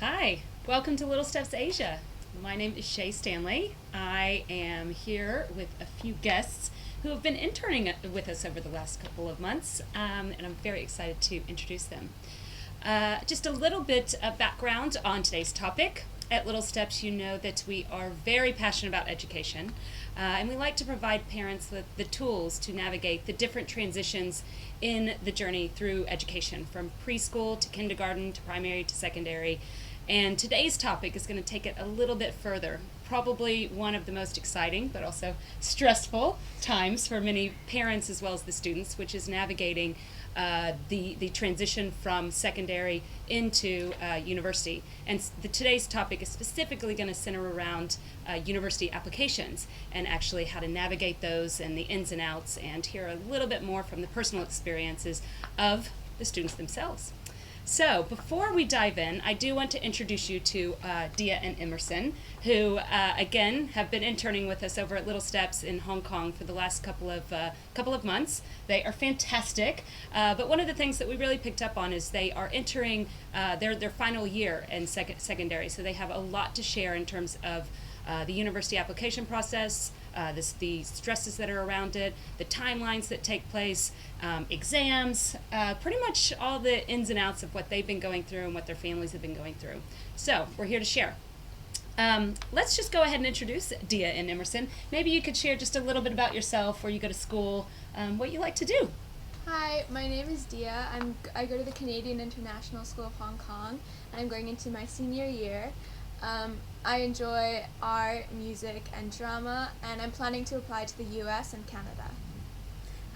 Hi, welcome to Little Steps Asia. My name is Shay Stanley. I am here with a few guests who have been interning with us over the last couple of months, and I'm very excited to introduce them. Just a little bit of background on today's topic. At Little Steps, you know that we are very passionate about education, and we like to provide parents with the tools to navigate the different transitions in the journey through education, from preschool to kindergarten to primary to secondary. And today's topic is going to take it a little bit further. Probably one of the most exciting but also stressful times for many parents as well as the students, which is navigating the transition from secondary into university. And today's topic is specifically going to center around university applications and actually how to navigate those and the ins and outs, and hear a little bit more from the personal experiences of the students themselves. So before we dive in, I do want to introduce you to Dia and Emerson, who again have been interning with us over at Little Steps in Hong Kong for the last couple of months. They are fantastic, but one of the things that we really picked up on is they are entering their final year in secondary, so they have a lot to share in terms of the university application process, the stresses that are around it, the timelines that take place, exams, pretty much all the ins and outs of what they've been going through and what their families have been going through. So we're here to share. Let's just go ahead and introduce Dia and Emerson. Maybe you could share just a little bit about yourself, where you go to school, what you like to do. Hi, my name is Dia. I go to the Canadian International School of Hong Kong, and I'm going into my senior year. I enjoy art, music, and drama, and I'm planning to apply to the US and Canada.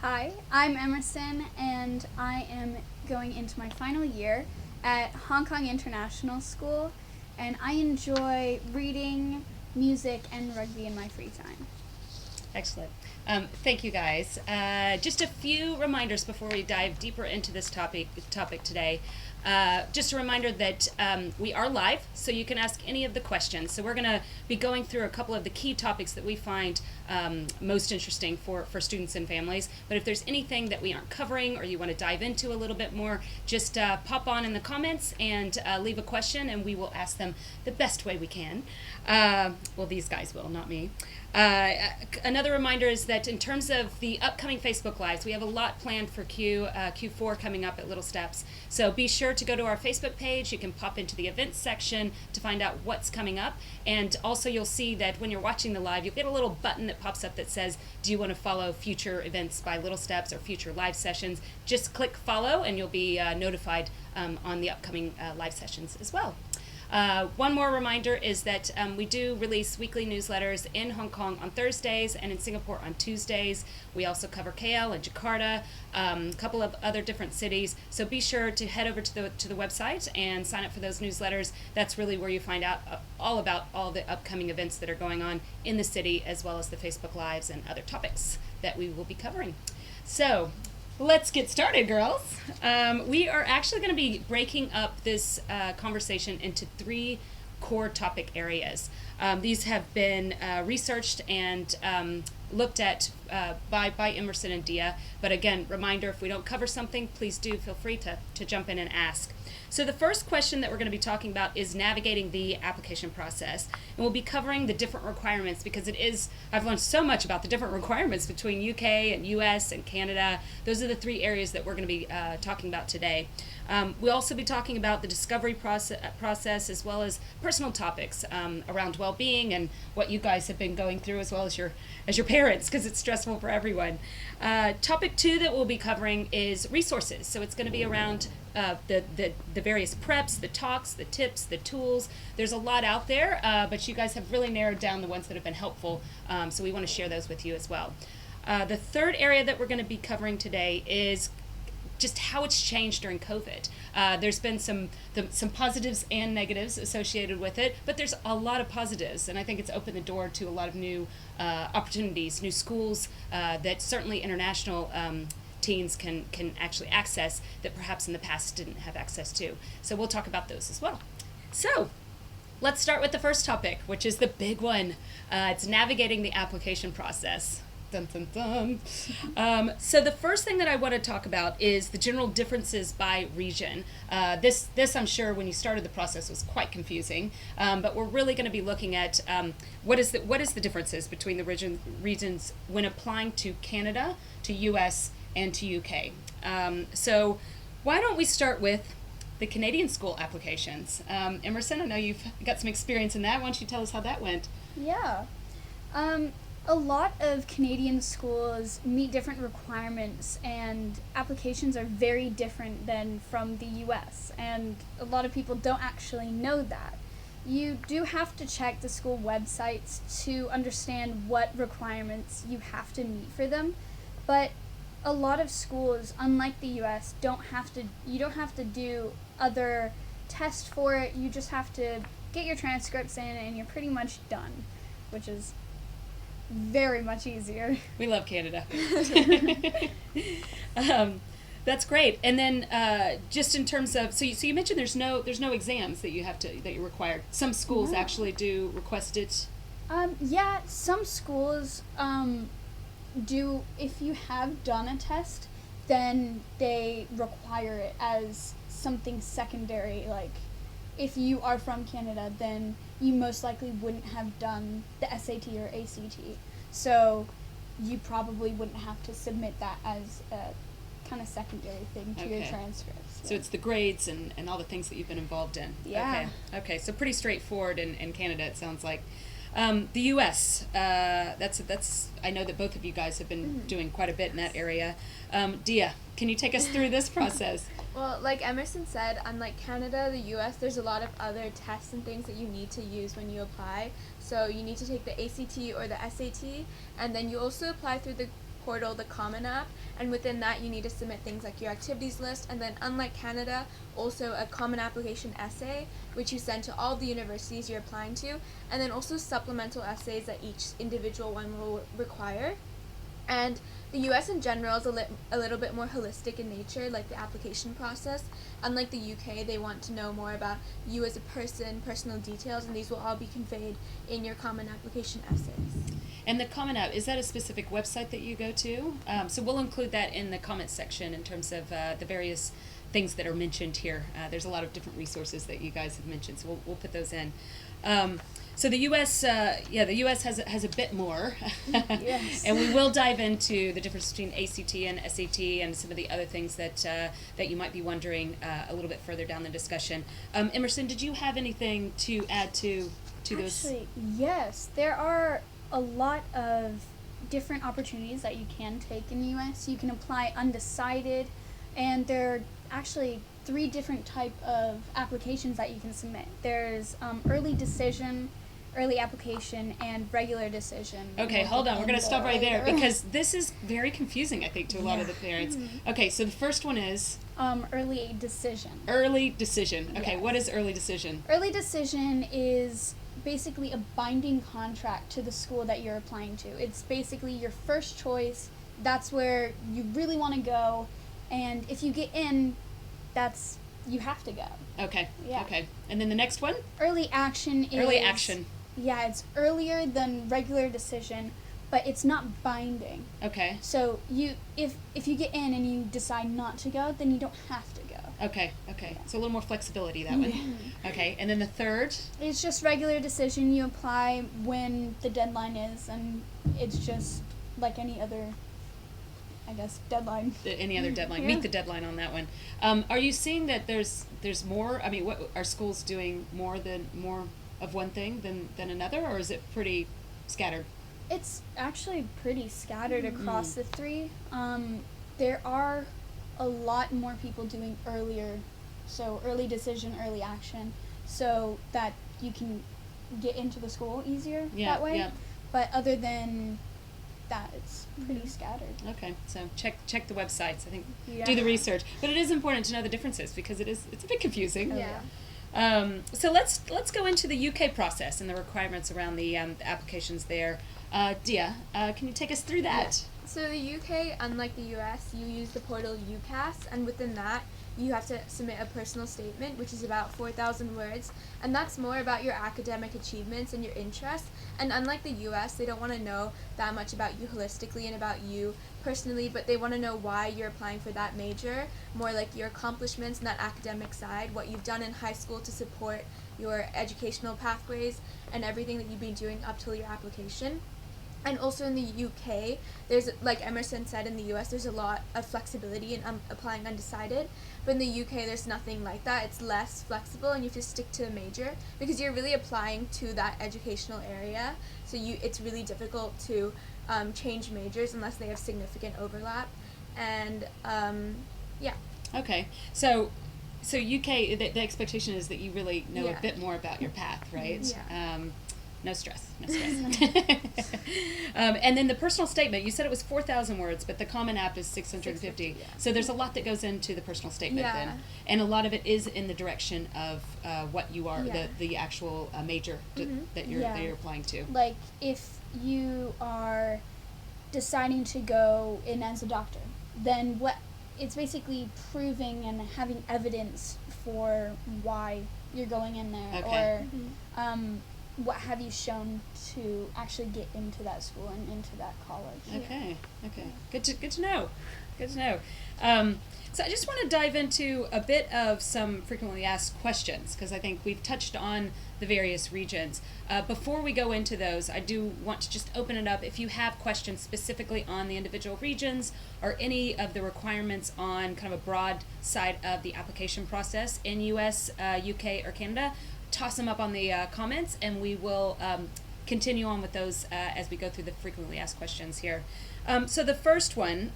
Hi, I'm Emerson, and I am going into my final year at Hong Kong International School, and I enjoy reading, music, and rugby in my free time. Excellent. Thank you, guys. Just a few reminders before we dive deeper into this topic today. Just a reminder that we are live, so you can ask any of the questions. So we're going to be going through a couple of the key topics that we find most interesting for students and families. But if there's anything that we aren't covering or you want to dive into a little bit more, just pop on in the comments and leave a question, and we will ask them the best way we can. Well, these guys will, not me. Another reminder is that in terms of the upcoming Facebook Lives, we have a lot planned for Q4 coming up at Little Steps. So be sure to go to our Facebook page. You can pop into the events section to find out what's coming up. And also you'll see that when you're watching the live, you'll get a little button that pops up that says, do you want to follow future events by Little Steps or future live sessions? Just click follow and you'll be notified on the upcoming live sessions as well. One more reminder is that we do release weekly newsletters in Hong Kong on Thursdays and in Singapore on Tuesdays. We also cover KL and Jakarta, a couple of other different cities. So be sure to head over to the website and sign up for those newsletters. That's really where you find out all about all the upcoming events that are going on in the city, as well as the Facebook Lives and other topics that we will be covering. So let's get started, girls. We are actually going to be breaking up this conversation into three core topic areas. These have been researched and looked at by Emerson and Dia. But again, reminder, if we don't cover something, please do feel free to jump in and ask. So the first question that we're going to be talking about is navigating the application process. And we'll be covering the different requirements, because I've learned so much about the different requirements between UK and US and Canada. Those are the three areas that we're going to be talking about today. We'll also be talking about the discovery process, as well as personal topics around well-being and what you guys have been going through, as well as your parents, because it's stressful for everyone. Topic 2 that we'll be covering is resources. So it's going to be around the various preps, the talks, the tips, the tools. There's a lot out there, but you guys have really narrowed down the ones that have been helpful, so we want to share those with you as well. The third area that we're going to be covering today is just how it's changed during COVID. There's been some positives and negatives associated with it, but there's a lot of positives, and I think it's opened the door to a lot of new opportunities, new schools that certainly international teens can actually access that perhaps in the past didn't have access to. So we'll talk about those as well. So let's start with the first topic, which is the big one. It's navigating the application process. Dun, dun, dun. So the first thing that I want to talk about is the general differences by region. This I'm sure when you started the process was quite confusing, but we're really going to be looking at what is the differences between the regions when applying to Canada, to U.S., and to UK. So why don't we start with the Canadian school applications? Emerson, I know you've got some experience in that. Why don't you tell us how that went? Yeah. A lot of Canadian schools meet different requirements, and applications are very different than from the US, and a lot of people don't actually know that. You do have to check the school websites to understand what requirements you have to meet for them, but a lot of schools, unlike the US, you don't have to do other tests for it. You just have to get your transcripts in and you're pretty much done, which is very much easier. We love Canada. That's great. And then just in terms of, so you mentioned there's no exams that you're required. Some schools actually do request it. Yeah, some schools do. If you have done a test, then they require it as something secondary. Like, if you are from Canada, then you most likely wouldn't have done the SAT or ACT. So you probably wouldn't have to submit that as a kind of secondary thing to your transcripts. So it's the grades and all the things that you've been involved in. Yeah. Okay. So pretty straightforward in Canada, it sounds like. The U.S., that's I know that both of you guys have been doing quite a bit in that area. Dia, can you take us through this process? Well, like Emerson said, unlike Canada, the US, there's a lot of other tests and things that you need to use when you apply. So you need to take the ACT or the SAT, and then you also apply through the portal, the Common App, and within that you need to submit things like your activities list, and then unlike Canada, also a common application essay, which you send to all the universities you're applying to, and then also supplemental essays that each individual one will require. And the US in general is a little bit more holistic in nature, like the application process. Unlike the UK, they want to know more about you as a person, personal details, and these will all be conveyed in your common application essays. And the Common App, is that a specific website that you go to? So we'll include that in the comments section in terms of the various things that are mentioned here. There's a lot of different resources that you guys have mentioned, so we'll put those in. So the U.S., the U.S. has a bit more, Yes. and we will dive into the difference between ACT and SAT and some of the other things that you might be wondering a little bit further down the discussion. Emerson, did you have anything to add to those? Actually, yes. There are a lot of different opportunities that you can take in the U.S. You can apply undecided, and there are actually 3 different type of applications that you can submit. There's early decision, early application, and regular decision. Okay, hold on. We're going to stop right there because this is very confusing, I think, to a lot of the parents. Okay, so the first one is? Early decision. Early decision. Okay, Yes. What is early decision? Early decision is basically a binding contract to the school that you're applying to. It's basically your first choice. That's where you really want to go. And if you get in, you have to go. Okay. Yeah. Okay. And then the next one? Early action is... Early action. Yeah, it's earlier than regular decision, but it's not binding. Okay. So if you get in and you decide not to go, then you don't have to go. Okay. So a little more flexibility that way. Okay. And then the third? It's just regular decision. You apply when the deadline is, and it's just like any other, I guess, deadline. Any other deadline? Yeah. Meet the deadline on that one. Are you seeing that there's more? I mean, what are schools doing more of one thing than another, or is it pretty scattered? It's actually pretty scattered across the 3. There are a lot more people doing earlier, so early decision, early action, so that you can get into the school easier that way. Yeah. But other than that, it's pretty scattered. Okay, so check the websites. I think Yeah. do the research, but it is important to know the differences because it's a bit confusing. Yeah. So let's go into the UK process and the requirements around the applications there. Dia, can you take us through that? So the UK, unlike the US, you use the portal UCAS, and within that, you have to submit a personal statement, which is about 4,000 words, and that's more about your academic achievements and your interests. And unlike the US, they don't want to know that much about you holistically and about you personally, but they want to know why you're applying for that major, more like your accomplishments and that academic side, what you've done in high school to support your educational pathways, and everything that you've been doing up till your application. And also in the UK, there's, like Emerson said, in the US there's a lot of flexibility in applying undecided, but in the UK there's nothing like that. It's less flexible, and you have to stick to a major because you're really applying to that educational area, so it's really difficult to change majors unless they have significant overlap. And yeah. Okay, so UK, the expectation is that you really know Yeah. a bit more about your path, right? Yeah. No stress. And then the personal statement, you said it was 4,000 words, but the Common App is 650. 650, yeah. So there's a lot that goes into the personal statement Yeah. then. And a lot of it is in the direction of what you are, Yeah. the actual major that you're applying to. Like, if you are deciding to go in as a doctor, then it's basically proving and having evidence for why you're going in there, Okay. or what have you shown to actually get into that school and into that college. Okay. Good to know. So I just want to dive into a bit of some frequently asked questions, because I think we've touched on the various regions. Before we go into those, I do want to just open it up. If you have questions specifically on the individual regions or any of the requirements on kind of a broad side of the application process in US, UK, or Canada, toss them up on the comments, and we will continue on with those as we go through the frequently asked questions here. So the first one,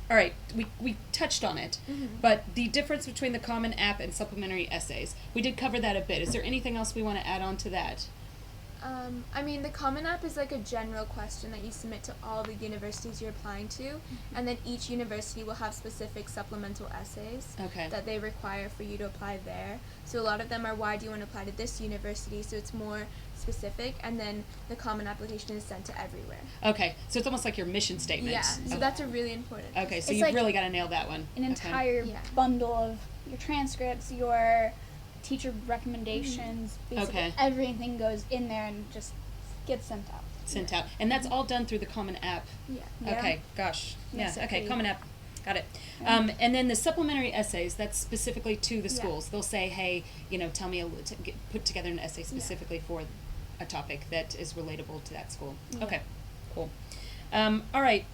all right, we touched on it, but the difference between the Common App and supplementary essays, we did cover that a bit. Is there anything else we want to add on to that? I mean, the Common App is like a general question that you submit to all the universities you're applying to, and then each university will have specific supplemental essays that they require for you to apply there. So a lot of them are, why do you want to apply to this university? So it's more specific, and then the Common Application is sent to everywhere. Okay, so it's almost like your mission statement. Yeah, so that's a really important. Okay, so It's you've like really got to nail that one. An Okay. entire Yeah. bundle of your transcripts, your teacher recommendations, basically Okay. everything goes in there and just gets sent out. Sent out. And that's all done through the Common App. Yeah. Yeah. Okay, gosh. Yes, Yeah, okay, agreed. Common App. Got it. Yeah. And then the supplementary essays, that's specifically to the Yeah. schools. They'll say, hey, tell me, put together an essay specifically for a topic that is relatable to that school. Yeah. Okay, cool. All right.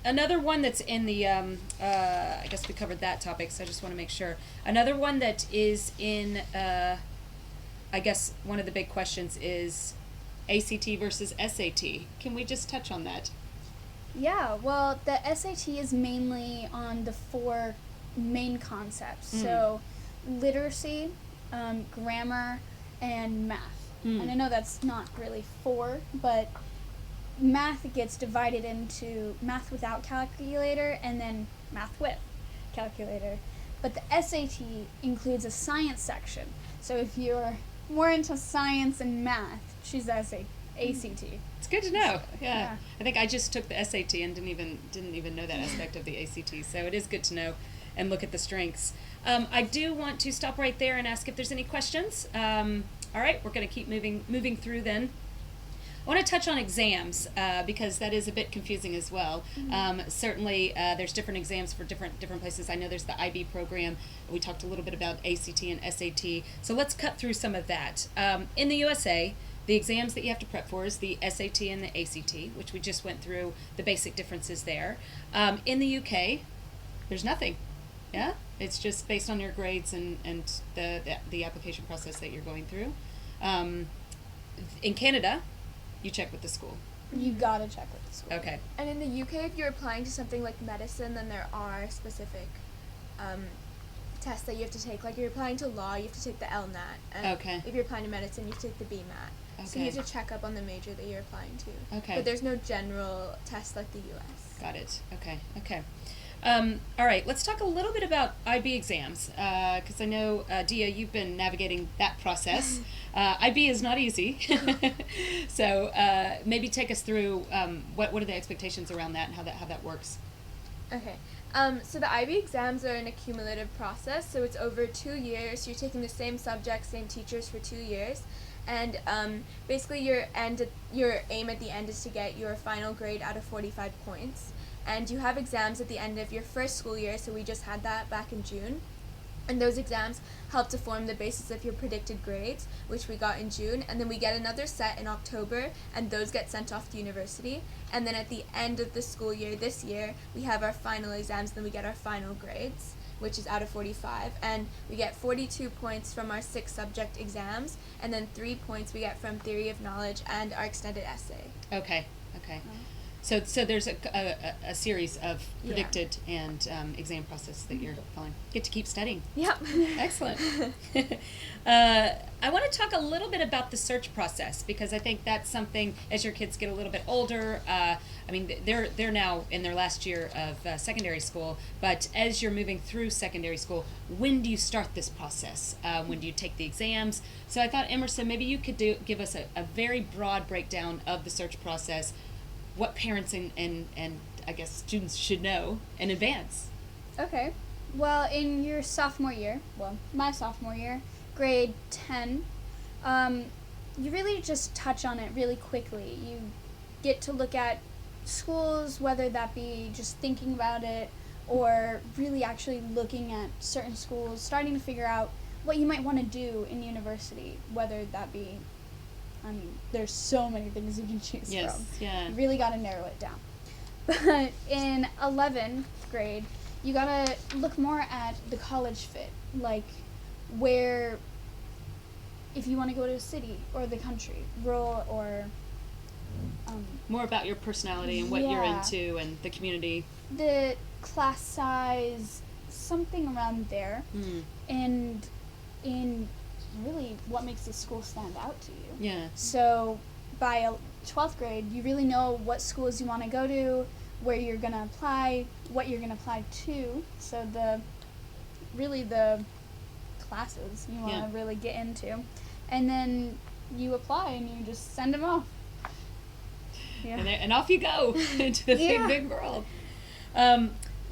Another one that's in the, I guess we covered that topic, so I just want to make sure. Another one that is in, I guess one of the big questions is ACT versus SAT. Can we just touch on that? Yeah, well, the SAT is mainly on the 4 main concepts. So, literacy, grammar, and math. And I know that's not really 4, but math gets divided into math without calculator and then math with calculator. But the SAT includes a science section. So if you're more into science and math, choose the ACT. It's good to know. Yeah. Yeah. I think I just took the SAT and didn't even know that aspect of the ACT. So it is good to know and look at the strengths. I do want to stop right there and ask if there's any questions. All right, we're going to keep moving through then. I want to touch on exams because that is a bit confusing as well. Certainly, there's different exams for different places. I know there's the IB program. We talked a little bit about ACT and SAT. So let's cut through some of that. In the USA, the exams that you have to prep for is the SAT and the ACT, which we just went through the basic differences there. In the UK, there's nothing. Yeah, it's just based on your grades and the application process that you're going through. In Canada, you check with the school. You gotta check with the school. Okay. And in the UK, if you're applying to something like medicine, then there are specific tests that you have to take. Like if you're applying to law, you have to take the LNAT. And Okay. if you're applying to medicine, you have to take the BMAT. So you Okay. have to check up on the major that you're applying to. Okay. But there's no general test like the US. Got it. Okay. All right, let's talk a little bit about IB exams, because I know, Dia, you've been navigating that process. IB is not easy. So maybe take us through what are the expectations around that and how that works. Okay. So the IB exams are an accumulative process, so it's over 2 years. You're taking the same subjects, same teachers for 2 years, and basically your aim at the end is to get your final grade out of 45 points. And you have exams at the end of your first school year, so we just had that back in June. And those exams help to form the basis of your predicted grades, which we got in June. And then we get another set in October, and those get sent off to university. And then at the end of the school year this year, we have our final exams, then we get our final grades, which is out of 45. And we get 42 points from our 6 subject exams, and then 3 points we get from theory of knowledge and our extended essay. Okay. So there's a series of predicted and exam process that you're following. Get to keep studying. Yep. Excellent. I want to talk a little bit about the search process, because I think that's something, as your kids get a little bit older, I mean, they're now in their last year of secondary school, but as you're moving through secondary school, when do you start this process? When do you take the exams? So I thought, Emerson, maybe you could give us a very broad breakdown of the search process, what parents and I guess students should know in advance. Okay. Well, in your my sophomore year, grade 10, you really just touch on it really quickly. You get to look at schools, whether that be just thinking about it or really actually looking at certain schools, starting to figure out what you might want to do in university, whether that be, I mean, there's so many things you can choose from. Yeah. You really got to narrow it down. But in 11th grade, you got to look more at the college fit, like where, if you want to go to a city or the country, rural or... more about your personality and what you're into and the community. The class size, something around there. And in really what makes the school stand out to you. Yeah. So by 12th grade, you really know what schools you want to go to, where you're going to apply, what you're going to apply to. So the classes you want to really get into. And then you apply and you just send them off. Yeah. And off you go into the big world.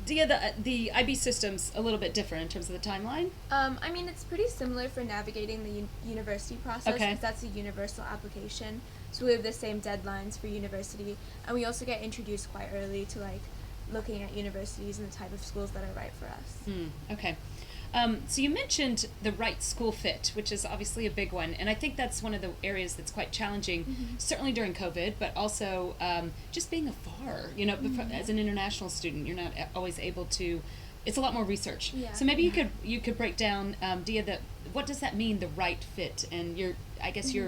The IB system's a little bit different in terms of the timeline. I mean, it's pretty similar for navigating the university process, because that's a universal application. So we have the same deadlines for university, and we also get introduced quite early to like looking at universities and the type of schools that are right for us. Okay. So you mentioned the right school fit, which is obviously a big one, and I think that's one of the areas that's quite challenging, certainly during COVID, but also just being afar. You know, as an international student, you're not always able to. It's a lot more research. Yeah. So maybe you could break down, Dia, what does that mean, the right fit, and your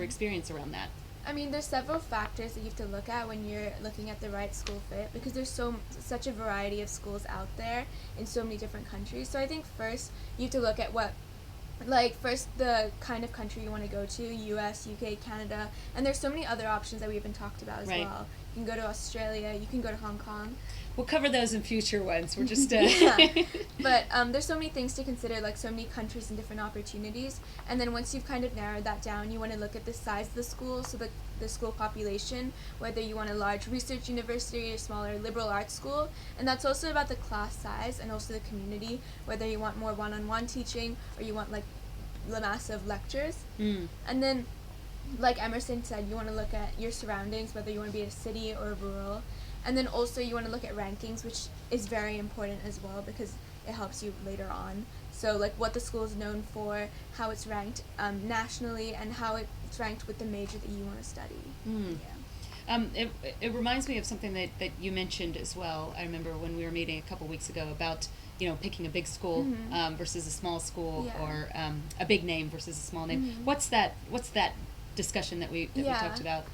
experience around that. I mean, there's several factors that you have to look at when you're looking at the right school fit, because there's such a variety of schools out there in so many different countries. So I think first you have to look at the kind of country you want to go to, US, UK, Canada, and there's so many other options that we haven't talked about as well. You can go to Australia, you can go to Hong Kong. We'll cover those in future ones. We're just But there's so many things to consider, like so many countries and different opportunities. And then once you've kind of narrowed that down, you want to look at the size of the school, so the school population, whether you want a large research university or smaller liberal arts school. And that's also about the class size and also the community, whether you want more one-on-one teaching or you want like massive lectures. And then, like Emerson said, you want to look at your surroundings, whether you want to be a city or rural. And then also you want to look at rankings, which is very important as well, because it helps you later on. So like what the school is known for, how it's ranked nationally, and how it's ranked with the major that you want to study. It reminds me of something that you mentioned as well. I remember when we were meeting a couple weeks ago about picking a big school versus a small school, or a big name versus a small name. What's that discussion that we talked about?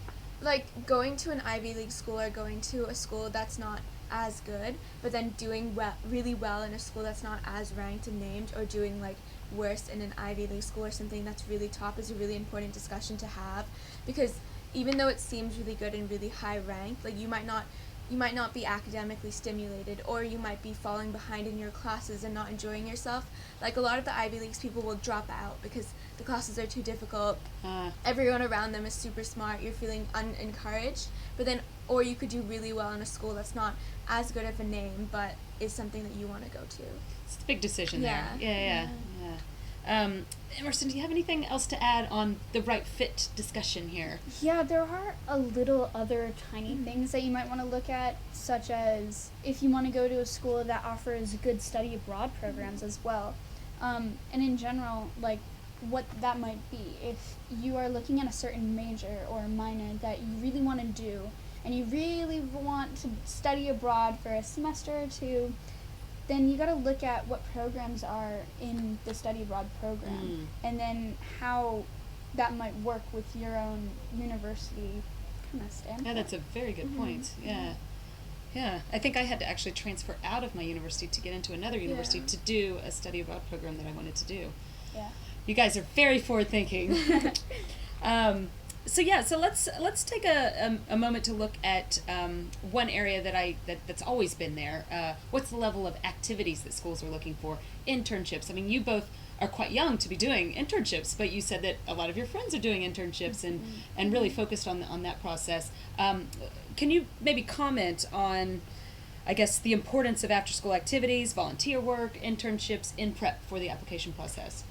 Like going to an Ivy League school or going to a school that's not as good, but then doing really well in a school that's not as ranked and named, or doing like worse in an Ivy League school or something that's really top, is a really important discussion to have, because even though it seems really good and really high ranked, like you might not you might not be academically stimulated, or you might be falling behind in your classes and not enjoying yourself. Like a lot of the Ivy Leagues, people will drop out because the classes are too difficult. Everyone around them is super smart. You're feeling unencouraged. But then, or you could do really well in a school that's not as good of a name, but is something that you want to go to. It's a big decision Yeah. there. Yeah. Emerson, do you have anything else to add on the right fit discussion here? Yeah, there are a little other tiny things that you might want to look at, such as if you want to go to a school that offers good study abroad programs as well. And in general, like what that might be. If you are looking at a certain major or minor that you really want to do, and you really want to study abroad for a semester or two, then you got to look at what programs are in the study abroad program, and then how that might work with your own university kind of standpoint. Yeah, that's a very good point. Yeah. I think I had to actually transfer out of my university to get into another university to do a study abroad program that I wanted to do. Yeah. You guys are very forward thinking. So let's take a moment to look at one area that's always been there. What's the level of activities that schools are looking for? Internships. I mean, you both are quite young to be doing internships, but you said that a lot of your friends are doing internships and really focused on that process. Can you maybe comment on, I guess, the importance of after-school activities, volunteer work, internships in prep for the application process?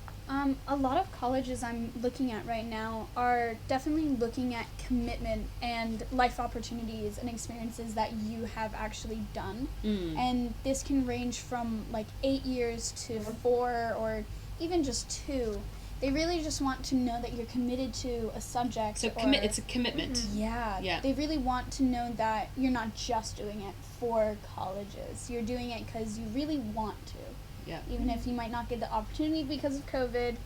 A lot of colleges I'm looking at right now are definitely looking at commitment and life opportunities and experiences that you have actually done. And this can range from like 8 years to 4 or even just 2. They really just want to know that you're committed to a subject. So it's a commitment. Yeah. They really want to know that you're not just doing it for colleges. You're doing it because you really want to. Yeah. Even if you might not get the opportunity because of COVID,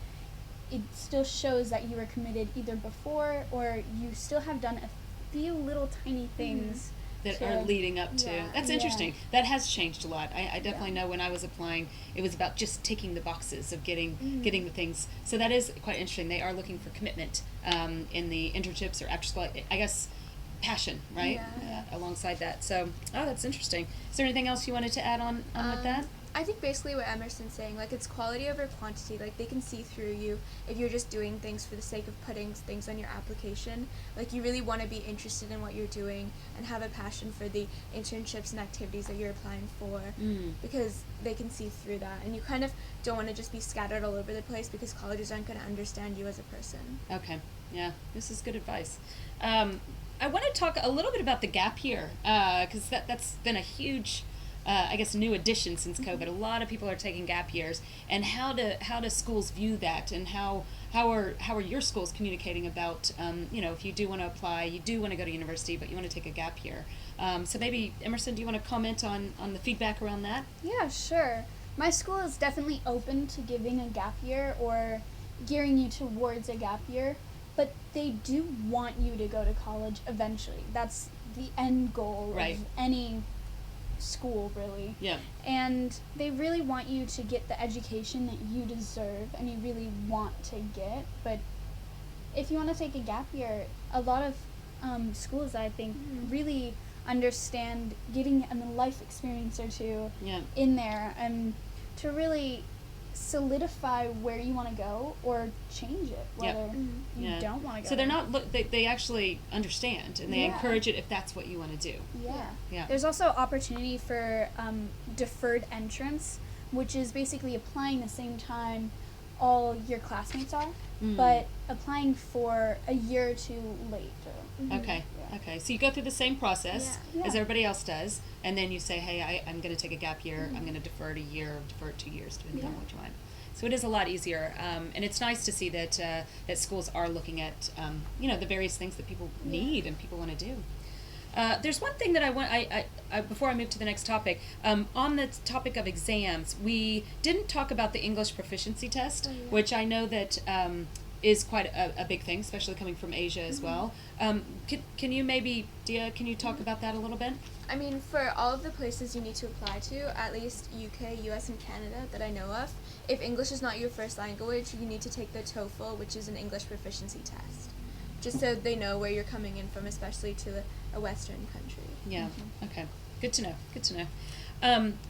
it still shows that you were committed either before or you still have done a few little tiny things that are leading up to. That's interesting. That has changed a lot. I definitely know when I was applying, it was about just ticking the boxes of getting the things. So that is quite interesting. They are looking for commitment in the internships or after school, I guess, passion, right? Alongside that. So, that's interesting. Is there anything else you wanted to add on with that? I think basically what Emerson's saying, like, it's quality over quantity. Like, they can see through you if you're just doing things for the sake of putting things on your application. Like, you really want to be interested in what you're doing and have a passion for the internships and activities that you're applying for, because they can see through that. And you kind of don't want to just be scattered all over the place because colleges aren't going to understand you as a person. Okay. Yeah. This is good advice. I want to talk a little bit about the gap year, because that's been a huge... I guess new addition since COVID. A lot of people are taking gap years, and how do schools view that, and how are your schools communicating about if you do want to apply, you do want to go to university, but you want to take a gap year. So maybe Emerson, do you want to comment on the feedback around that? Yeah, sure. My school is definitely open to giving a gap year or gearing you towards a gap year, but they do want you to go to college eventually. That's the end goal of any school, really. Yeah. And they really want you to get the education that you deserve and you really want to get. But if you want to take a gap year, a lot of schools, I think, really understand getting a life experience or two in there and to really solidify where you want to go or change it, whether you don't want to go. So they're not they actually understand and they encourage it if that's what you want to do. Yeah. There's also opportunity for deferred entrance, which is basically applying the same time all your classmates are, but applying for a year or two later. Okay, so you go through the same process as everybody else does, and then you say, hey, I'm going to take a gap year, I'm going to defer it a year, or defer it 2 years, depending on what you want. So it is a lot easier, and it's nice to see that that schools are looking at the various things that people need and people want to do. There's one thing that I want, I before I move to the next topic, on the topic of exams, we didn't talk about the English proficiency test, which I know that is quite a big thing, especially coming from Asia as well. Can you maybe, Dia, can you talk about that a little bit? I mean, for all of the places you need to apply to, at least UK, US, and Canada that I know of, if English is not your first language, you need to take the TOEFL, which is an English proficiency test. just so they know where you're coming in from, especially to a Western country. Yeah. Okay. Good to know. Good to know.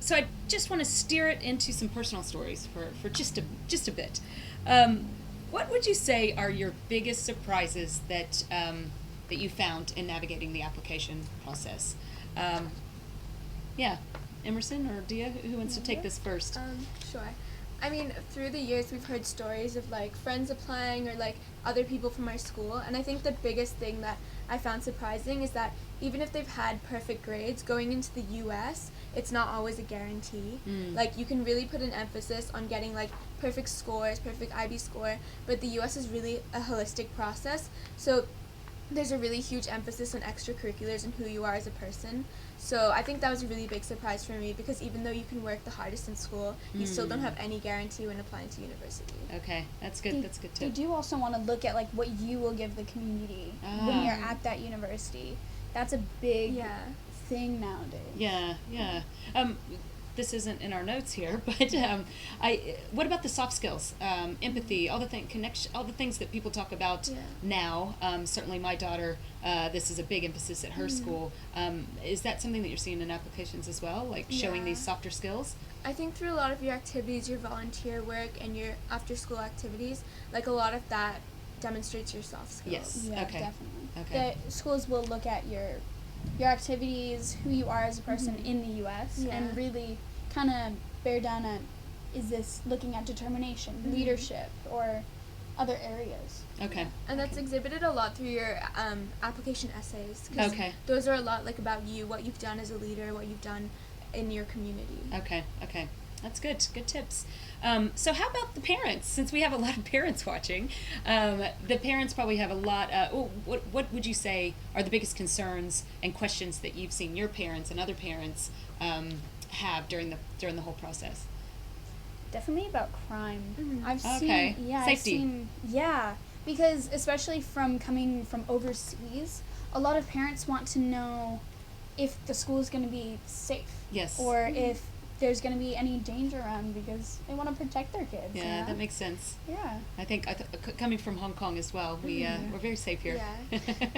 So I just want to steer it into some personal stories for just a bit. What would you say are your biggest surprises that you found in navigating the application process? Yeah, Emerson or Dia, who wants to take this first? Sure. I mean, through the years, we've heard stories of like friends applying or like other people from our school, and I think the biggest thing that I found surprising is that even if they've had perfect grades, going into the U.S., it's not always a guarantee. Like, you can really put an emphasis on getting like perfect scores, perfect IB score, but the U.S. is really a holistic process, so there's a really huge emphasis on extracurriculars and who you are as a person. So I think that was a really big surprise for me, because even though you can work the hardest in school, you still don't have any guarantee when applying to university. Okay, that's good. That's good too. They do also want to look at like what you will give the community when you're at that university. That's a big thing nowadays. Yeah. This isn't in our notes here, but what about the soft skills, empathy, all the connection, all the things that people talk about now? Certainly, my daughter, this is a big emphasis at her school. Is that something that you're seeing in applications as well, like showing these softer skills? I think through a lot of your activities, your volunteer work, and your after-school activities, like a lot of that demonstrates your soft skills. Yes. Yeah, Okay. definitely. Okay. The schools will look at your activities, who you are as a person in the U.S., and really kind of bear down on, is this looking at determination, leadership, or other areas. Okay. And that's exhibited a lot through your application essays. 'Cause those are a lot like about you, what you've done as a leader, what you've done in your community. Okay. That's good. Good tips. So how about the parents? Since we have a lot of parents watching, the parents probably have a lot. What would you say are the biggest concerns and questions that you've seen your parents and other parents have during the whole process? Definitely about crime. I've Okay. seen, Safety. Because especially from coming from overseas, a lot of parents want to know if the school is going to be safe. Yes. Or if there's going to be any danger around, because they want to protect their kids. Yeah, that makes sense. Yeah. I think coming from Hong Kong as well, we're very safe here. Yeah.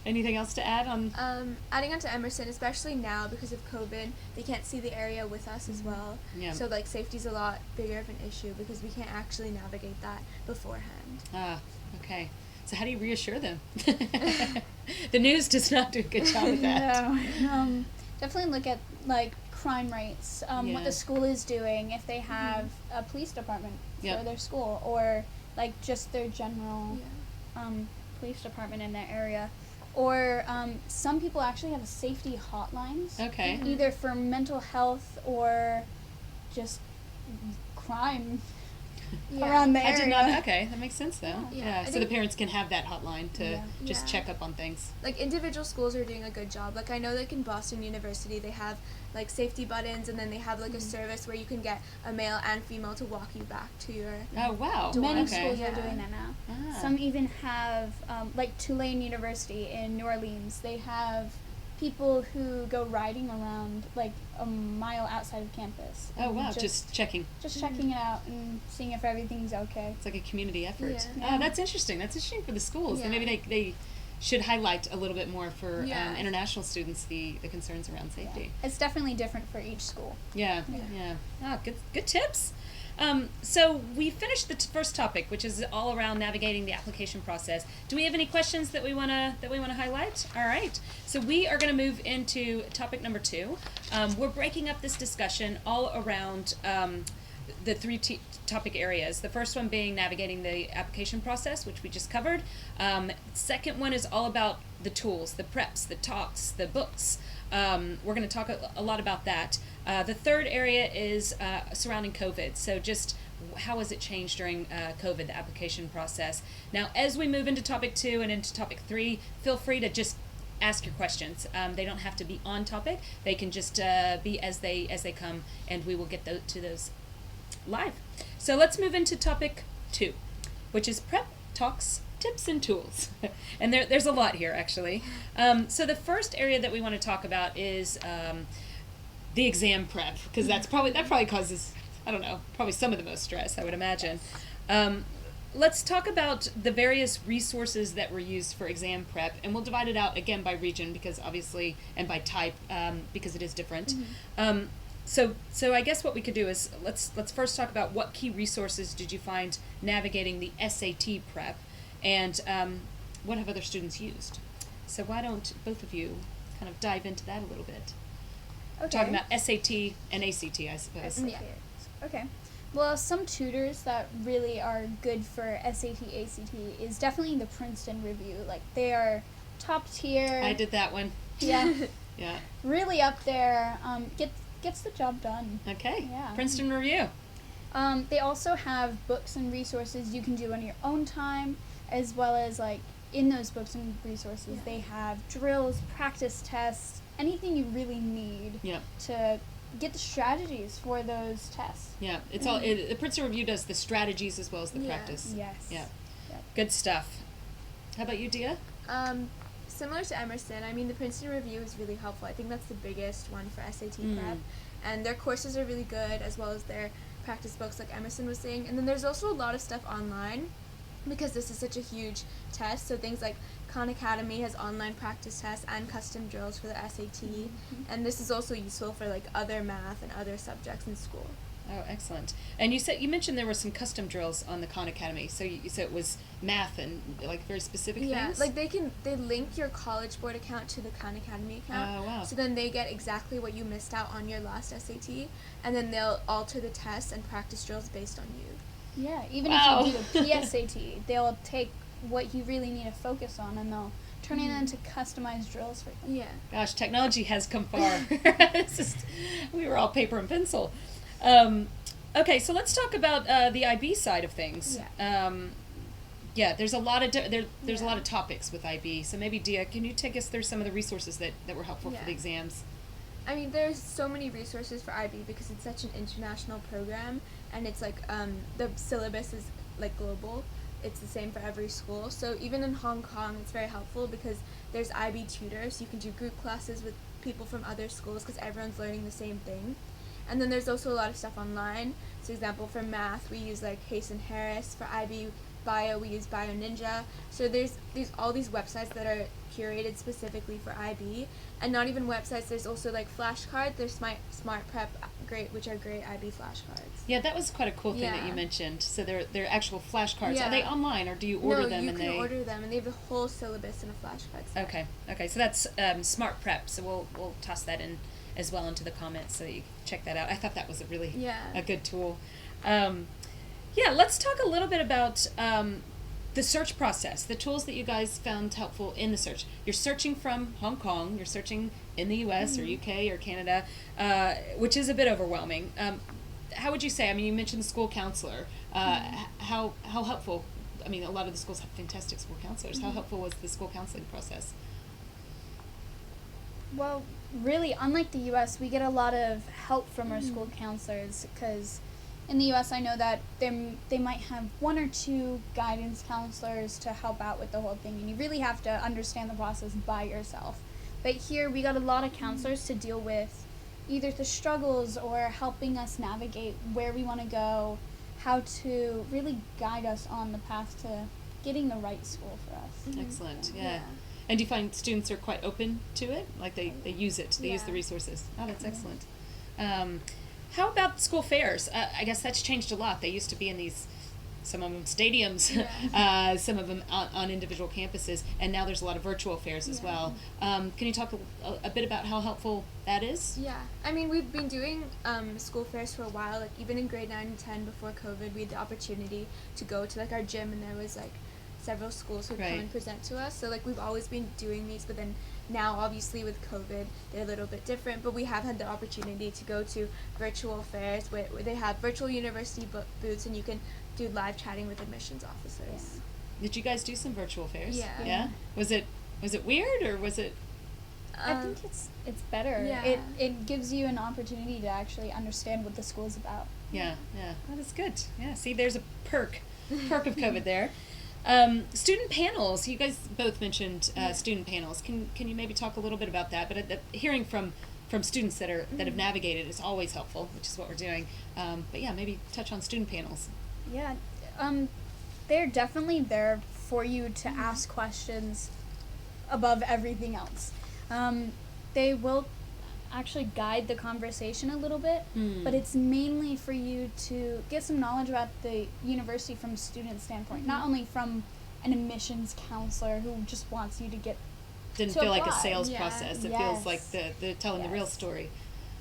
Anything else to add on? Adding on to Emerson, especially now because of COVID, they can't see the area with us as well. Yeah. So like safety's a lot bigger of an issue because we can't actually navigate that beforehand. Okay. So how do you reassure them? The news does not do a good job of that. No. Definitely look at like crime rates, what the school is doing, if they have a police department for their school, or like just their general police department in their area. Or some people actually have safety hotlines. Okay. Either for mental health or just crime around the area. I did not. Okay, that makes sense though. Yeah. So the parents can have that hotline to just check up on things. Like individual schools are doing a good job. Like I know like in Boston University they have like safety buttons, and then they have like a service where you can get a male and female to walk you back to your Oh wow. Many schools are doing that now. Ah. Some even have, like Tulane University in New Orleans, they have people who go riding around like a mile outside of campus. Oh wow, just checking. Just checking it out and seeing if everything's okay. It's like a community effort. Yeah. Oh, that's interesting. That's interesting for the schools. Yeah. And maybe they should highlight a little bit more for international students the concerns around safety. Yeah. It's definitely different for each school. Yeah. Ah, good tips. So we finished the first topic, which is all around navigating the application process. Do we have any questions that we wanna highlight? All right. So we are gonna move into topic number 2. We're breaking up this discussion all around the 3 topic areas. The first one being navigating the application process, which we just covered. Second one is all about the tools, the preps, the talks, the books. We're going to talk a lot about that. The third area is surrounding COVID. So just how has it changed during COVID, the application process. Now, as we move into topic 2 and into topic 3, feel free to just ask your questions. They don't have to be on topic. They can just be as they come, and we will get to those live. So let's move into topic 2, which is prep, talks, tips, and tools. And there's a lot here, actually. So the first area that we want to talk about is the exam prep, because that probably causes, I don't know, probably some of the most stress, I would imagine. let's talk about the various resources that were used for exam prep, and we'll divide it out again by region because obviously, and by type because it is different. So I guess what we could do is let's first talk about what key resources did you find navigating the SAT prep, and what have other students used. So why don't both of you kind of dive into that a little bit? Okay. Talking about SAT and ACT, I suppose. Yeah. Okay. Well, some tutors that really are good for SAT, ACT is definitely the Princeton Review. Like, they are top tier. I did that one. Yeah. Yeah. Really up there. Gets the job done. Okay. Yeah. Princeton Review. They also have books and resources you can do on your own time, as well as, like, in those books and resources, they have drills, practice tests, anything you really need Yeah. to get the strategies for those tests. Yeah. It's all. The Princeton Review does the strategies as well as the practice. Yes. Yeah. Yep. Good stuff. How about you, Dia? Similar to Emerson, I mean, the Princeton Review is really helpful. I think that's the biggest one for SAT prep. And their courses are really good, as well as their practice books, like Emerson was saying. And then there's also a lot of stuff online, because this is such a huge test. So things like Khan Academy has online practice tests and custom drills for the SAT. And this is also useful for, like, other math and other subjects in school. Oh, excellent. And you mentioned there were some custom drills on the Khan Academy. So you said it was math and like very specific things? Like they link your College Board account to the Khan Academy account. Oh, wow. So then they get exactly what you missed out on your last SAT, and then they'll alter the tests and practice drills based on you. Yeah, even Wow. if you do the PSAT, they'll take what you really need to focus on and they'll turn it into customized drills for you. Yeah. Gosh, technology has come far. We were all paper and pencil. Okay, so let's talk about the IB side of things. Yeah. There's a lot of there's a lot of topics with IB. So maybe Dia, can you take us through some of the resources that were helpful for the exams? I mean, there's so many resources for IB because it's such an international program, and it's like the syllabus is like global. It's the same for every school. So even in Hong Kong, it's very helpful because there's IB tutors. You can do group classes with people from other schools because everyone's learning the same thing. And then there's also a lot of stuff online. So example, for math, we use like Hayes & Harris. For IB Bio, we use Bio Ninja. So there's all these websites that are curated specifically for IB. And not even websites, there's also like flashcards. There's Smart Prep, which are great IB flashcards. Yeah, that was quite a cool thing that you mentioned. So they're actual flashcards. Are they online or do you order them? No, you can order them, and they have the whole syllabus in a flashcard set. Okay. So that's Smart Prep. So we'll toss that in as well into the comments so that you can check that out. I thought that was a really a good tool. Let's talk a little bit about the search process, the tools that you guys found helpful in the search. You're searching from Hong Kong, you're searching in the US or UK or Canada, which is a bit overwhelming. How would you say, I mean, you mentioned the school counselor, how helpful, I mean, a lot of the schools have fantastic school counselors. How helpful was the school counseling process? Well, really, unlike the U.S., we get a lot of help from our school counselors because in the U.S. I know that they might have one or two guidance counselors to help out with the whole thing, and you really have to understand the process by yourself. But here we got a lot of counselors to deal with either the struggles or helping us navigate where we want to go, how to really guide us on the path to getting the right school for us. Excellent, yeah. And do you find students are quite open to it? Like they use it, they use the resources. Oh, that's excellent. How about school fairs? I guess that's changed a lot. They used to be in these, some of them stadiums, some of them on individual campuses, and now there's a lot of virtual fairs as well. Can you talk a bit about how helpful that is? Yeah, I mean, we've been doing school fairs for a while. Like even in grade 9 and 10 before COVID, we had the opportunity to go to like our gym, and there was like several schools who would come and present to us. So like we've always been doing these, but then now obviously with COVID they're a little bit different, but we have had the opportunity to go to virtual fairs where they have virtual university booths, and you can do live chatting with admissions officers. Did you guys do some virtual fairs? Yeah. Was it weird or was it? I think it's better. Yeah. It gives you an opportunity to actually understand what the school's about. Yeah. Oh, that's good. Yeah, see, there's a perk of COVID there. Student panels. You guys both mentioned student panels. Can you maybe talk a little bit about that? But hearing from students that have navigated is always helpful, which is what we're doing. But yeah, maybe touch on student panels. Yeah. they're definitely there for you to ask questions above everything else. They will actually guide the conversation a little bit, but it's mainly for you to get some knowledge about the university from a student standpoint, not only from an admissions counselor who just wants you to get Didn't to feel like a apply. sales Yeah. process. It Yes. feels like the telling the real Yes. story.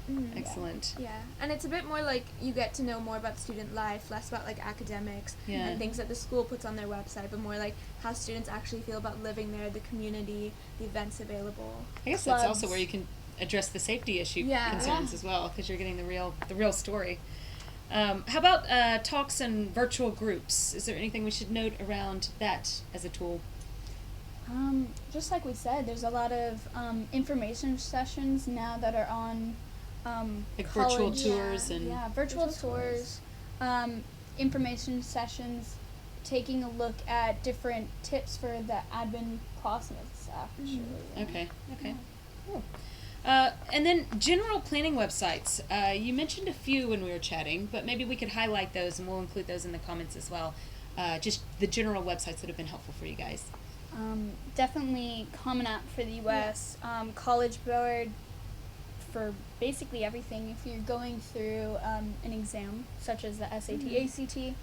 Mhm. Excellent. Yeah, and it's a bit more like you get to know more about student life, less about like academics Yeah. and things that the school puts on their website, but more like how students actually feel about living there, the community, the events available. I guess that's also Clubs. where you can address the safety issue Yeah. concerns Yeah. as well, because you're getting the real story. How about talks and virtual groups? Is there anything we should note around that as a tool? Just like we said, there's a lot of information sessions now that are on Like virtual college- tours and virtual Virtual tours, information sessions, taking a look at different tips for the admin process. Actually, okay. Cool. And then general planning websites. You mentioned a few when we were chatting, but maybe we could highlight those and we'll include those in the comments as well. Just the general websites that have been helpful for you guys. Definitely Common App for the U.S., College Board for basically everything. If you're going through an exam, such as the SAT, ACT.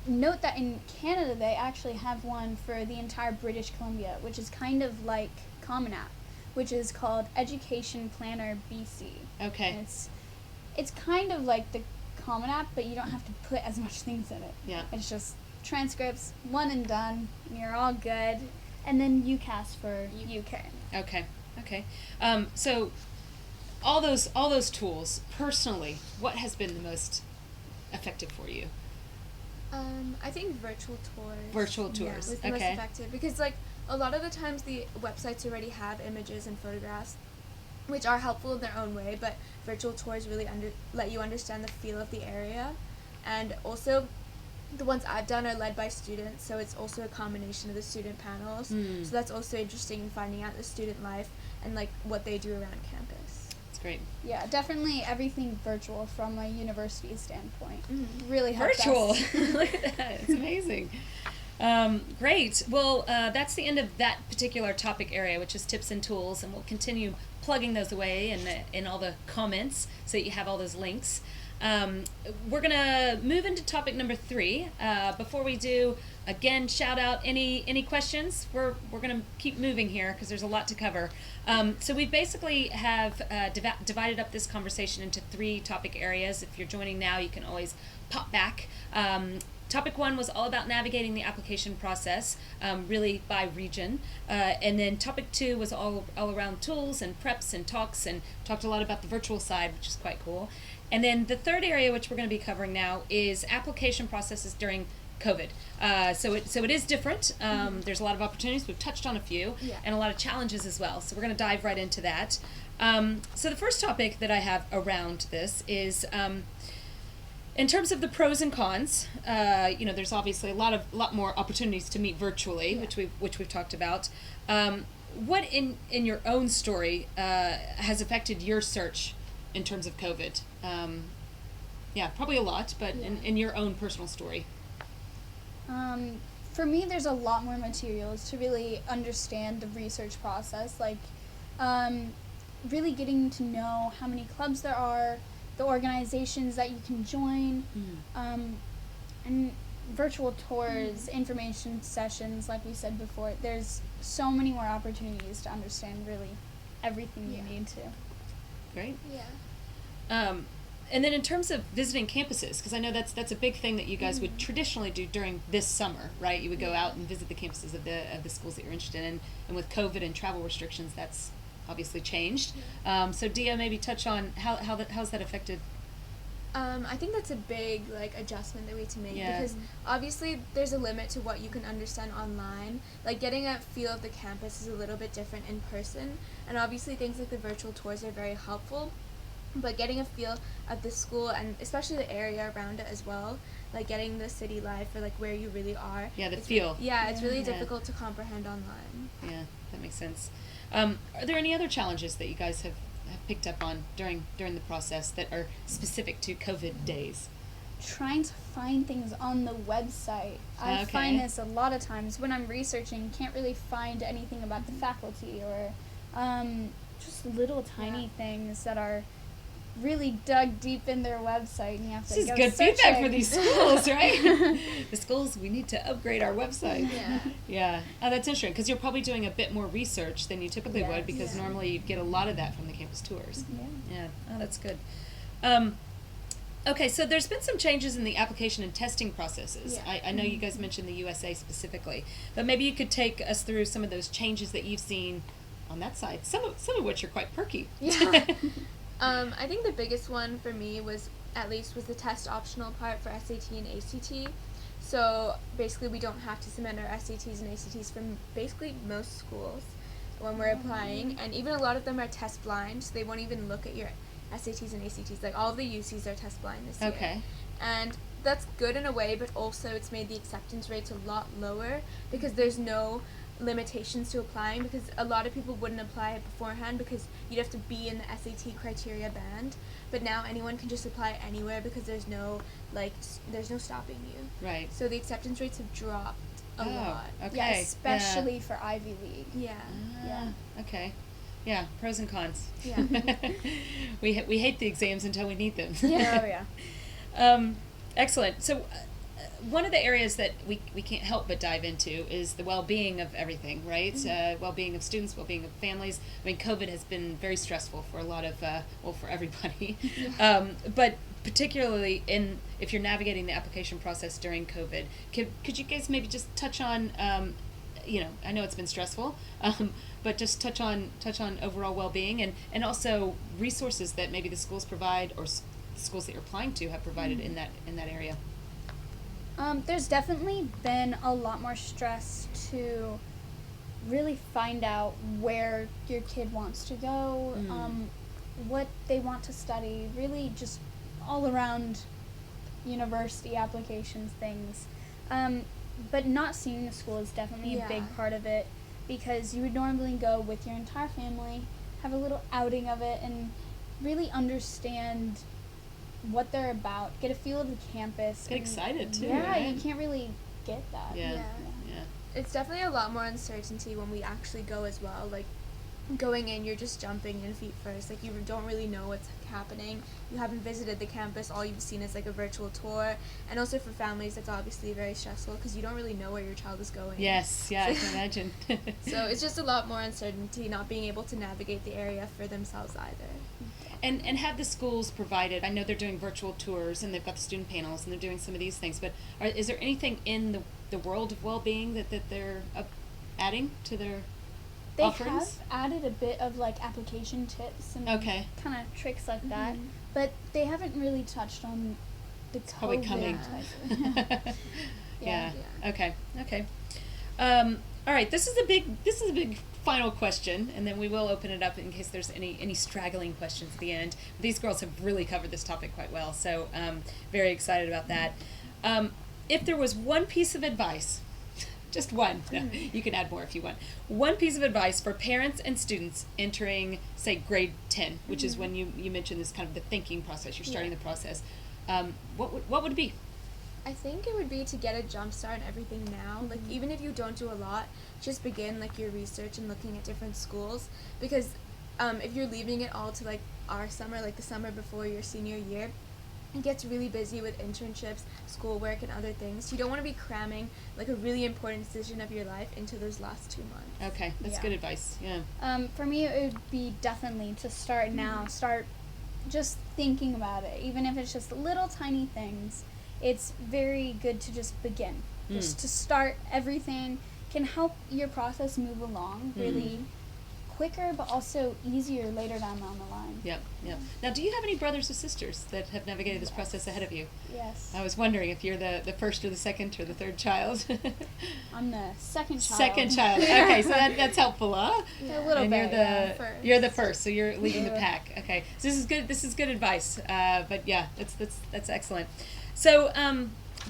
Note that in Canada, they actually have one for the entire British Columbia, which is kind of like Common App, which is called Education Planner BC. Okay. And it's kind of like the Common App, but you don't have to put as much things in it. Yeah. It's just transcripts, one and done, and you're all good. And then UCAS for UK. Okay. So all those tools, personally, what has been the most effective for you? I think virtual tours. Virtual tours. Was the most Okay. effective because like a lot of the times the websites already have images and photographs, which are helpful in their own way, but virtual tours really let you understand the feel of the area, and also the ones I've done are led by students, so it's also a combination of the student panels. So that's also interesting in finding out the student life and like what they do around campus. That's great. Yeah, definitely everything virtual from a university standpoint. Mhm. Really helped Virtual. us. Look at that. It's amazing. Great. Well, that's the end of that particular topic area, which is tips and tools, and we'll continue plugging those away in all the comments so that you have all those links. We're gonna move into topic number 3. Before we do, again, shout out any questions. We're gonna keep moving here because there's a lot to cover. So we basically have divided up this conversation into 3 topic areas. If you're joining now, you can always pop back. Topic 1 was all about navigating the application process, really by region. And then topic 2 was all around tools and preps and talks, and talked a lot about the virtual side, which is quite cool. And then the third area, which we're going to be covering now, is application processes during COVID. So it is different. There's a lot of opportunities. We've touched on a few, Yeah. and a lot of challenges as well. So we're going to dive right into that. So the first topic that I have around this is in terms of the pros and cons. There's obviously a lot more opportunities to meet virtually, which we've talked about. What in your own story has affected your search in terms of COVID? Probably a lot, but in your own personal story. For me, there's a lot more materials to really understand the research process, like really getting to know how many clubs there are, the organizations that you can join, and virtual tours, information sessions, like we said before. There's so many more opportunities to understand really everything you need to. Great. Yeah. And then in terms of visiting campuses, because I know that's a big thing that you guys would traditionally do during this summer, right? You would go out and visit the campuses of the schools that you're interested in, and with COVID and travel restrictions, that's obviously changed. So Dia, maybe touch on how's that affected? I think that's a big adjustment that we have to make because obviously there's a limit to what you can understand online. Like getting a feel of the campus is a little bit different in person, and obviously things like the virtual tours are very helpful. But getting a feel of the school and especially the area around it as well, like getting the city life or where you really are. Yeah, the it's feel. It's really difficult to comprehend online. Yeah, that makes sense. Are there any other challenges that you guys have picked up on during the process that are specific to COVID days? trying to find things on the website. I Okay. find this a lot of times when I'm researching, can't really find anything about the faculty or just little tiny things that are really dug deep in their website, and you have to This is go good feedback searching. for these schools, right? The schools, we need to upgrade our website. Yeah. Yeah. Oh, that's interesting, because you're probably doing a bit more research than you typically Yes. would, because Yeah. normally you get a lot of that from the campus tours. Yeah. Yeah. Oh, that's good. Okay, so there's been some changes in the application and testing processes. Yeah. I know you guys mentioned the USA specifically, but maybe you could take us through some of those changes that you've seen on that side, some of which are quite perky. Yeah. I think the biggest one for me was the test optional part for SAT and ACT. So basically we don't have to submit our SATs and ACTs from basically most schools when we're applying, and even a lot of them are test blind, so they won't even look at your SATs and ACTs. Like all of the UCs are test blind this year. Okay. And that's good in a way, but also it's made the acceptance rates a lot lower because there's no limitations to applying, because a lot of people wouldn't apply beforehand because you'd have to be in the SAT criteria band, but now anyone can just apply anywhere because there's no stopping you. Right. So the acceptance rates have dropped a lot. Okay. Yeah, especially for Ivy League. Yeah. Yeah. Okay. Yeah, pros and cons. Yeah. we hate the exams until we need them. Yeah. Oh yeah. Excellent. So one of the areas that we can't help but dive into is the well-being of everything, right? Mm-hmm. Well-being of students, well-being of families. I mean, COVID has been very stressful for a lot of, for everybody. But particularly if you're navigating the application process during COVID, could you guys maybe just touch on, I know it's been stressful, but just touch on overall well-being and also resources that maybe the schools provide or schools that you're applying to have provided in that area. There's definitely been a lot more stress to really find out where your kid wants to go, what they want to study, really just all around university applications things. But not seeing the school is definitely a big part of it, because you would normally go with your entire family, have a little outing of it, and really understand what they're about, get a feel of the campus. Get excited too. Yeah, right? you can't really get that. Yeah. It's definitely a lot more uncertainty when we actually go as well. Like, going in, you're just jumping in feet first. Like, you don't really know what's happening. You haven't visited the campus. All you've seen is, like, a virtual tour. And also for families, it's obviously very stressful because you don't really know where your child is going. Yes, yeah, I can imagine. So it's just a lot more uncertainty, not being able to navigate the area for themselves either. And have the schools provided, I know they're doing virtual tours and they've got the student panels and they're doing some of these things, but is there anything in the world of well-being that they're adding to their They offerings? have added a bit of like application tips and Okay. kind of tricks like that, but they haven't really touched on the COVID Probably coming. type of Yeah. Yeah. Okay. All right. This is a big final question, and then we will open it up in case there's any straggling questions at the end. These girls have really covered this topic quite well, so very excited about that. If there was one piece of advice, just one, no, you can add more if you want, one piece of advice for parents and students entering, say, grade 10, which is when you mentioned this kind of the thinking process, you're starting the process, what would it be? I think it would be to get a jump start on everything now. Like, even if you don't do a lot, just begin, like, your research and looking at different schools. Because if you're leaving it all to, like, our summer, like the summer before your senior year, it gets really busy with internships, schoolwork, and other things. You don't want to be cramming, like, a really important decision of your life into those last 2 months. Okay, that's good advice, yeah. For me, it would be definitely to start now. Start just thinking about it, even if it's just little tiny things. It's very good to just begin. Just to start everything can help your process move along really quicker, but also easier later down the line. Yep. Now, do you have any brothers or sisters that have navigated this process ahead of you? Yes. I was wondering if you're the first or the second or the third child. I'm the second child. Second child. Okay, so that's helpful, huh? A little And bit. you're the first, so you're leading the pack. Okay, so this is good. This is good advice. But yeah, that's excellent. So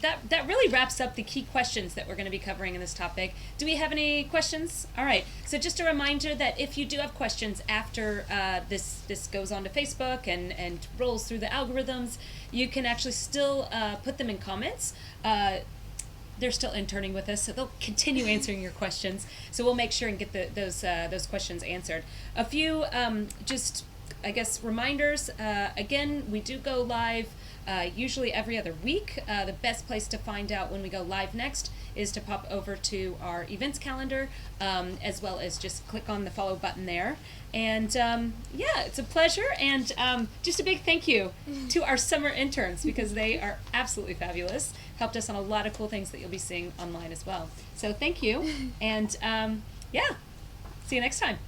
that really wraps up the key questions that we're going to be covering in this topic. Do we have any questions? All right. So just a reminder that if you do have questions after this goes on to Facebook and rolls through the algorithms, you can actually still put them in comments. They're still interning with us, so they'll continue answering your questions. So we'll make sure and get those questions answered. A few just, I guess, reminders. Again, we do go live usually every other week. The best place to find out when we go live next is to pop over to our events calendar, as well as just click on the follow button there. And yeah, it's a pleasure. And just a big thank you to our summer interns, because they are absolutely fabulous. Helped us on a lot of cool things that you'll be seeing online as well. So thank you. And yeah, see you next time.